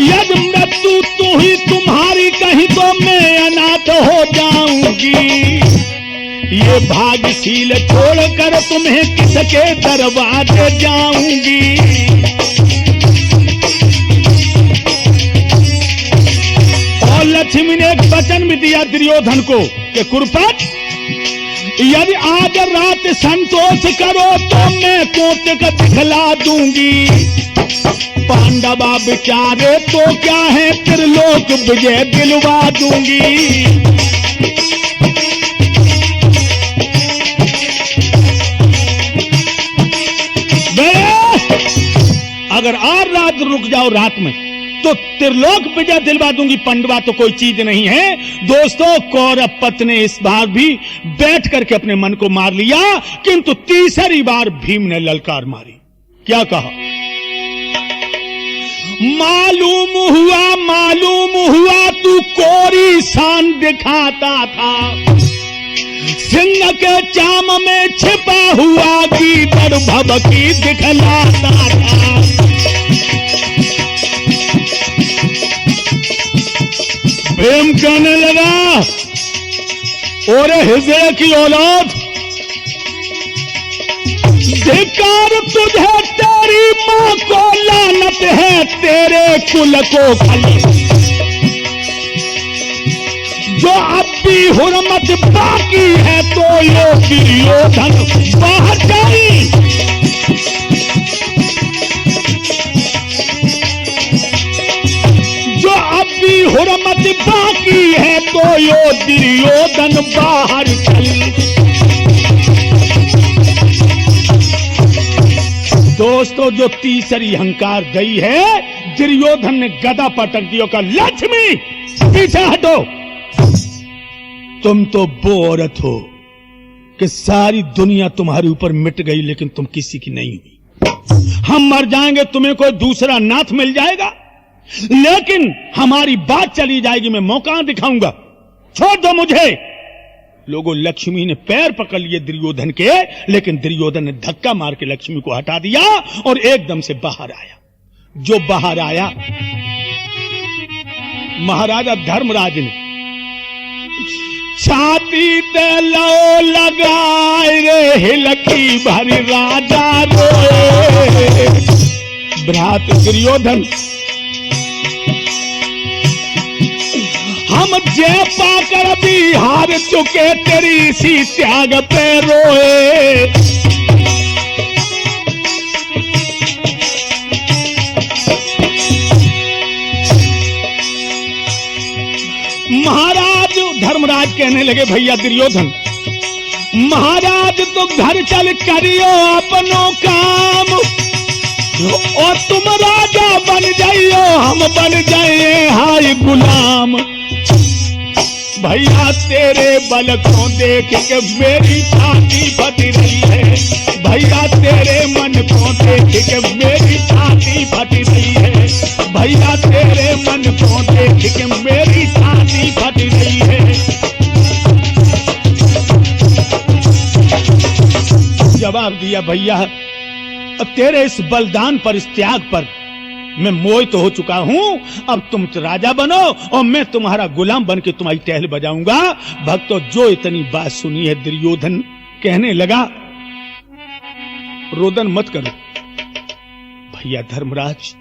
यदि मृत्यु तू ही तुम्हारी कहीं तो मैं अनाथ हो जाऊंगी। ये भाग्यशील छोड़कर तुम्हें किसके दरवाजे जाऊंगी। और लक्ष्मी ने एक वचन भी दिया दुर्योधन को कि कुरुपत, यदि आज रात संतोष करो तो मैं कोटक दिखला दूंगी। पांडवा बेचारे तो क्या है, त्रिलोक विजय दिलवा दूंगी। अगर और रात रुक जाओ रात में तो त्रिलोक विजय दिलवा दूंगी। पांडवा तो कोई चीज नहीं है। दोस्तों, कौरवपत ने इस बार भी बैठ करके अपने मन को मार लिया, किंतु तीसरी बार भीम ने ललकार मारी। क्या कहा? मालूम हुआ तू कोरी शान दिखाता था। सिंह के चाम में छिपा हुआ गीदड़ भभकी दिखलाता था। प्रेम कहने लगा, ओरे हिजड़े की औलाद, धिक्कार तुझे, तेरी मां को लानत है, तेरे कुल को खली। जो अब भी हुर्मत बाकी है तो दुर्योधन बाहर जाई। जो अब भी हुर्मत बाकी है तो दुर्योधन बाहर चल। दोस्तों, जो तीसरी हंकार गई है, दुर्योधन ने गदा पटक दिया, का लक्ष्मी पीछे हटो। तुम तो वो औरत हो कि सारी दुनिया तुम्हारे ऊपर मिट गई लेकिन तुम किसी की नहीं हुई। हम मर जाएंगे, तुम्हें कोई दूसरा नाथ मिल जाएगा, लेकिन हमारी बात चली जाएगी। मैं मौका दिखाऊंगा, छोड़ दो मुझे। लोगों, लक्ष्मी ने पैर पकड़ लिए दुर्योधन के, लेकिन दुर्योधन ने धक्का मार के लक्ष्मी को हटा दिया और एकदम से बाहर आया। जो बाहर आया, महाराजा धर्मराज ने छाती ते लो लगाए रे, हिलकी भरी राजा रोए। भ्रात दुर्योधन, हम जय पाकर भी हार चुके, तेरी सी त्याग पे रोए। महाराज धर्मराज कहने लगे, भैया दुर्योधन, महाराज तो घर चल करियो अपनो काम, और तुम राजा बन जाइयो, हम बन जाए हाय गुलाम। भैया तेरे बल को देख के मेरी छाती फट रही है। भैया तेरे मन को देख के मेरी छाती फट रही है। भैया तेरे मन को देख के मेरी छाती फट रही है। जवाब दिया, भैया अब तेरे इस बलिदान पर, इस त्याग पर मैं मोहित हो चुका हूं। अब तुम राजा बनो और मैं तुम्हारा गुलाम बन के तुम्हारी टहल बजाऊंगा। भक्तों, जो इतनी बात सुनी है, दुर्योधन कहने लगा, रोदन मत करो भैया धर्मराज,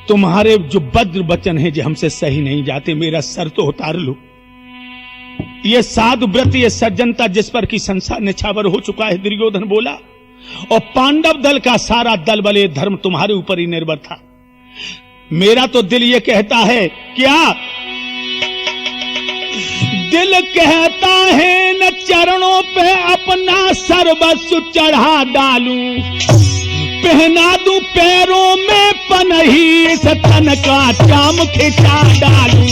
तुम्हारे जो वज्र वचन है जो हमसे सही नहीं जाते, मेरा सर तो उतार लो। ये साधु व्रत, ये सज्जनता जिस पर की संसार निछावर हो चुका है, दुर्योधन बोला, और पांडव दल का सारा दल बले धर्म तुम्हारे ऊपर ही निर्भर था। मेरा तो दिल ये कहता है, क्या दिल कहता है, न चरणों पे अपना सर्वस्व चढ़ा डालूं, पहना दूं पैरों में पनही, इस तन का चाम खिंचा डालूं।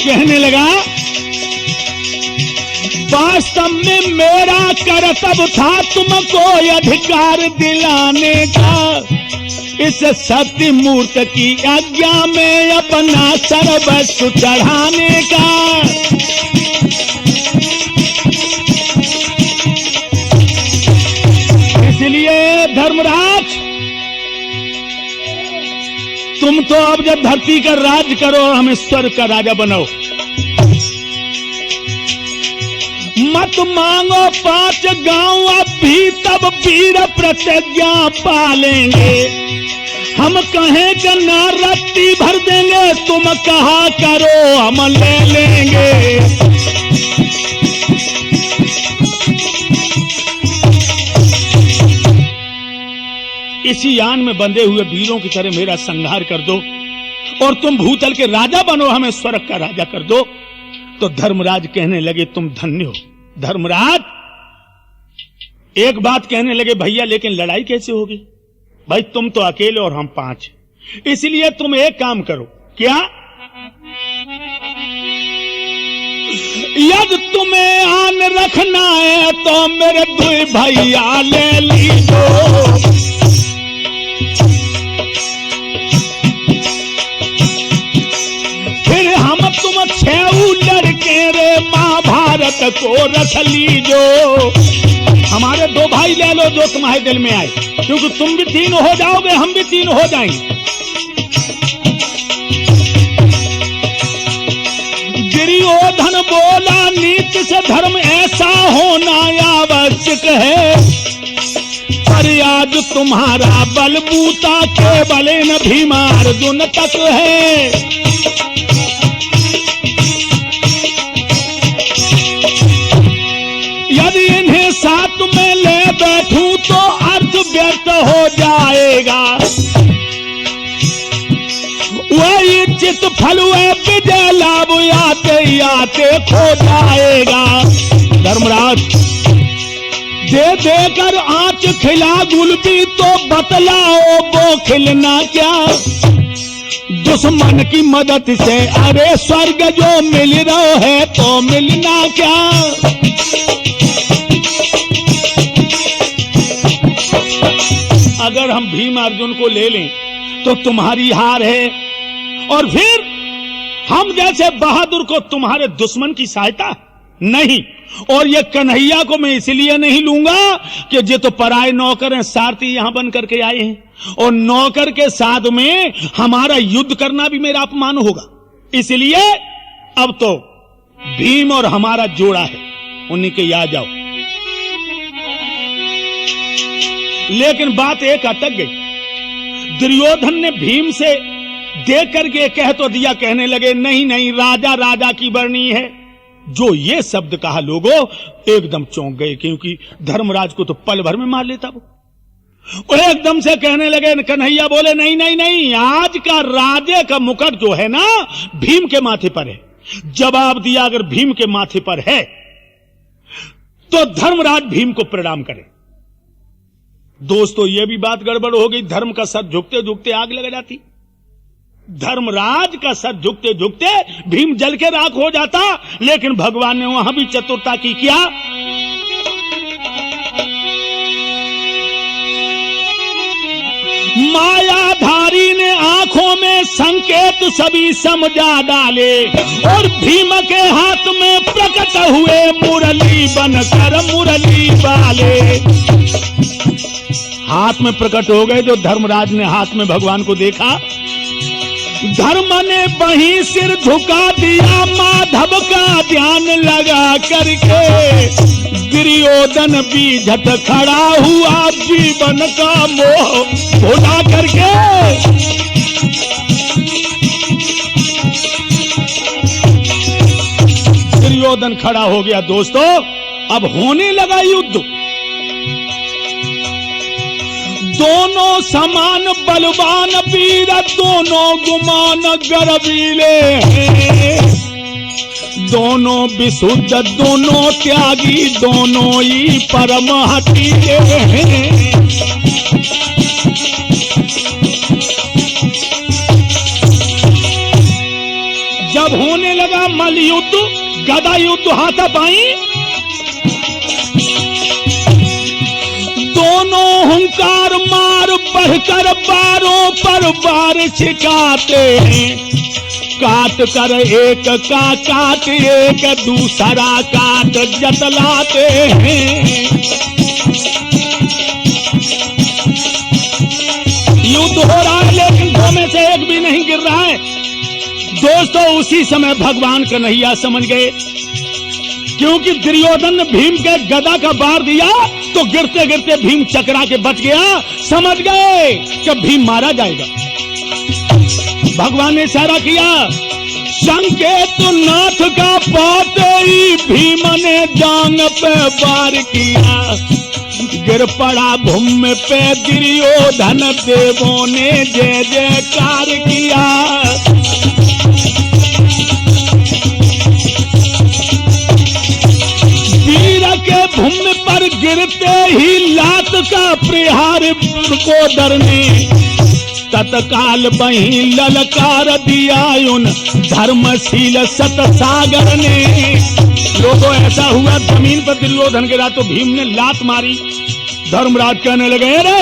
कहने लगा, वास्तव में मेरा कर्तव्य था तुमको अधिकार दिलाने का। इस सत्य मूर्त की आज्ञा में अपना सर्वस्व चढ़ाने का। इसलिए धर्मराज, तुम तो अब जब धरती का राज करो, हमें स्वर्ग का राजा बनाओ। मत मांगो 5 गांव अब भी, तब वीर प्रतिज्ञा पालेंगे। हम कहें कि ना रत्ती भर देंगे, तुम कहा करो हम ले लेंगे। इसी यान में बंधे हुए वीरों की तरह मेरा संहार कर दो और तुम भूतल के राजा बनो, हमें स्वर्ग का राजा कर दो। तो धर्मराज कहने लगे, तुम धन्य हो। धर्मराज एक बात कहने लगे, भैया लेकिन लड़ाई कैसे होगी? भाई तुम तो अकेले और हम 5, इसलिए तुम एक काम करो। क्या? यदि तुम्हें आन रखना है तो मेरे 2 भैया ले लीजो। फिर हम तुम 6 लड़के रे महाभारत को रख लीजो। हमारे 2 भाई ले लो जो तुम्हारे दिल में आए, क्योंकि तुम भी 3 हो जाओगे, हम भी 3 हो जाएंगे। दुर्योधन बोला, नीति से धर्म ऐसा होना आवश्यक है। पर आज तुम्हारा बलबूता केवल न भीमार्जुन तक है। यदि इन्हें साथ में ले बैठूं तो अर्थ व्यर्थ हो जाएगा। वही चित फल हुए विजय लाभ आते आते खो जाएगा। धर्मराज, दे देकर आंच खिला गुलबी तो बतलाओ वो खिलना क्या? दुश्मन की मदद से अरे स्वर्ग जो मिल रहा है तो मिलना क्या? अगर हम भीम अर्जुन को ले लें तो तुम्हारी हार है, और फिर हम जैसे बहादुर को तुम्हारे दुश्मन की सहायता नहीं। और ये कन्हैया को मैं इसलिए नहीं लूंगा कि ये तो पराए नौकर हैं, सारथी यहां बन करके आए हैं, और नौकर के साथ में हमारा युद्ध करना भी मेरा अपमान होगा। इसलिए अब तो भीम और हमारा जोड़ा है, उन्हीं के याद जाओ। लेकिन बात एक अटक गई। दुर्योधन ने भीम से देख करके कह तो दिया, कहने लगे नहीं नहीं, राजा राजा की बरनी है। जो ये शब्द कहा लोगों एकदम चौंक गए, क्योंकि धर्मराज को तो पल भर में मार लेता वो एकदम से कहने लगे, कन्हैया बोले नहीं नहीं नहीं, आज का राजे का मुकुट जो है ना भीम के माथे पर है। जवाब दिया, अगर भीम के माथे पर है तो धर्मराज भीम को प्रणाम करे। दोस्तों ये भी बात गड़बड़ हो गई, धर्म का सर झुकते झुकते आग लग जाती। धर्मराज का सर झुकते झुकते भीम जल के राख हो जाता, लेकिन भगवान ने वहां भी चतुरता की। क्या? मायाधारी ने आंखों में संकेत सभी समझा डाले, और भीम के हाथ में प्रकट हुए मुरली बनकर मुरली वाले। हाथ में प्रकट हो गए। जो धर्मराज ने हाथ में भगवान को देखा, धर्म ने वहीं सिर झुका दिया, माधव का ध्यान लगा करके। दुर्योधन भी झट खड़ा हुआ, जीवन का मोह भुला करके। दुर्योधन खड़ा हो गया। दोस्तों अब होने लगा युद्ध। दोनों समान बलवान वीर, दोनों गुमान गर्वीले हैं। दोनों विशुद्ध, दोनों त्यागी, दोनों ही परम हठीले हैं। जब होने लगा मल्ल युद्ध, गदा युद्ध हाथापाई, हुंकार मार बढ़कर बारों पर बार छिकाते हैं। काट कर एक का काट एक दूसरा काट जतलाते हैं। युद्ध हो रहा है लेकिन दो में से एक भी नहीं गिर रहा है। दोस्तों उसी समय भगवान कन्हैया समझ गए, क्योंकि दुर्योधन ने भीम के गदा का बार दिया तो गिरते गिरते भीम चकरा के बच गया। समझ गए कि भीम मारा जाएगा। भगवान ने इशारा किया, संकेत नाथ का पाते ही भीम ने जांग पे वार किया। गिर पड़ा भूमि पे दुर्योधन, देवों ने जय जयकार किया। वीर के भूमि पर गिरते ही लात का प्रहार को डरने, तत्काल वहीं ललकार दिया उन धर्मशील सतसागर ने। लोगों ऐसा हुआ जमीन पर दुर्योधन गिरा तो भीम ने लात मारी। धर्मराज कहने लगे, रे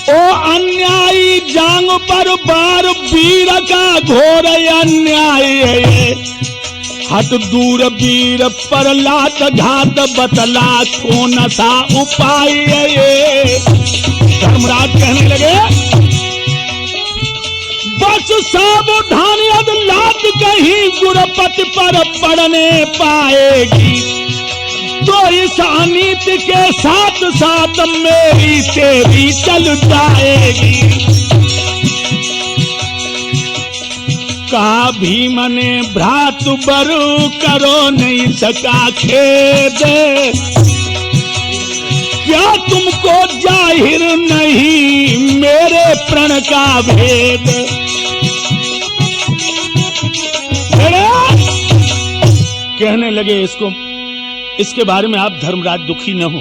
ओ अन्यायी जांग पर बार वीर का घोर अन्याय है। हट दूर वीर पर लात घात बतला कौन सा उपाय है। धर्मराज कहने लगे, बस सावधान यदि लात कहीं गुरपति पर पड़ने पाएगी तो इस अनीति के साथ साथ मेरी तेरी चल जाएगी। कहा भीम ने भ्रातु बरु करो नहीं सका खेद, क्या तुमको जाहिर नहीं मेरे प्रण का भेद। कहने लगे इसके बारे में आप धर्मराज दुखी न हो।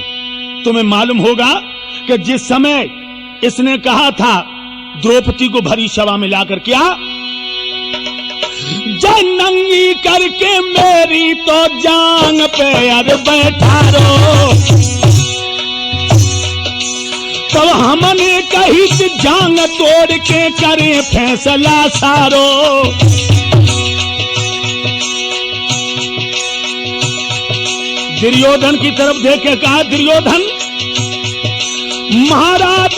तुम्हें मालूम होगा कि जिस समय इसने कहा था द्रौपदी को भरी सभा में लाकर, क्या नंगी करके मेरी तो जांग पे अर बैठा रो, तब हमने कही कि जांग तोड़ के करे फैसला सारो। दुर्योधन की तरफ देख के कहा, दुर्योधन महाराज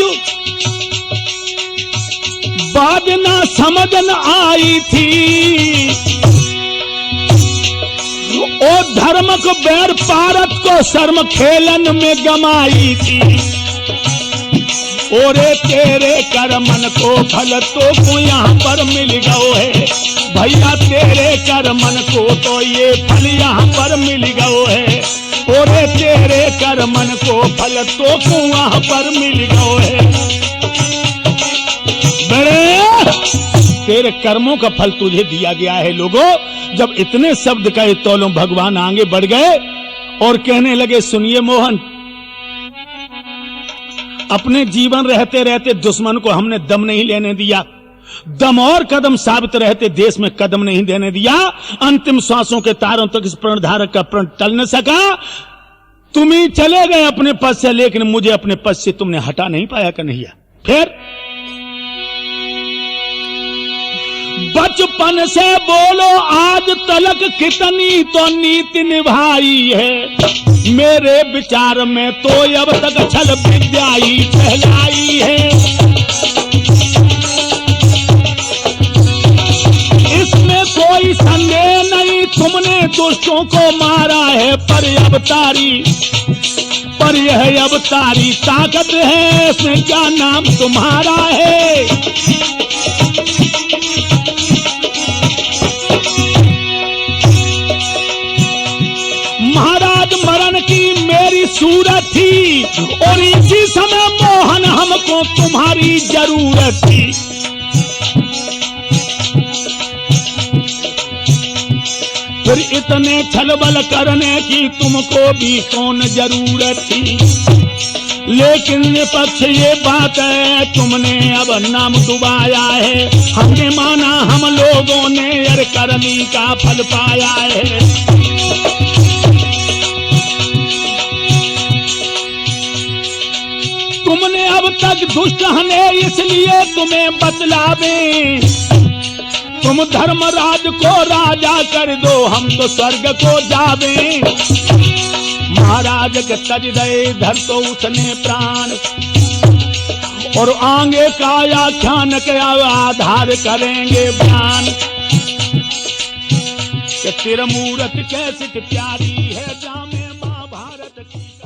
बात ना समझ न आई थी, ओ धर्म को बैर पारत को शर्म खेलन में गमाई थी। ओरे तेरे कर मन को फल तो यहाँ पर मिल गयो है, भैया तेरे कर मन को तो ये फल यहाँ पर मिल गयो है। ओरे तेरे कर मन को फल तो वहाँ पर मिल गयो है। बड़े तेरे कर्मों का फल तुझे दिया गया है। लोगों जब इतने शब्द कहे तोलो भगवान आगे बढ़ गए और कहने लगे, सुनिए मोहन, अपने जीवन रहते रहते दुश्मन को हमने दम नहीं लेने दिया, दम और कदम साबित रहते देश में कदम नहीं देने दिया। अंतिम श्वासों के तारों तक इस प्रणधारक का प्रण टल न सका। तुम ही चले गए अपने पद से, लेकिन मुझे अपने पद से तुमने हटा नहीं पाया कन्हैया। फिर बचपन से बोलो आज तलक कितनी तो नीति निभाई है, मेरे विचार में तो अब तक छल विद्या ही कहलाई है। इसमें कोई संदेह नहीं तुमने दुष्टों को मारा है, पर यह अवतारी ताकत है, इसमें क्या नाम तुम्हारा है। महाराज मरण की मेरी सूरत थी और इसी समय मोहन हमको तुम्हारी जरूरत थी। फिर इतने छलबल करने की तुमको भी कौन जरूरत थी, लेकिन विपक्ष ये बात है तुमने अब नाम डुबाया है। हमने माना हम लोगों ने यार करनी का फल पाया है। निंदक दुष्ट हने इसलिए तुम्हें बतलावे, तुम धर्मराज को राजा कर दो, हम तो स्वर्ग को जावे। महाराज के तज दे धर तो उसने प्राण, और आगे का आख्यान के आधार करेंगे बयान। कि तिरमूरत कैसी प्यारी है जामे महाभारत की।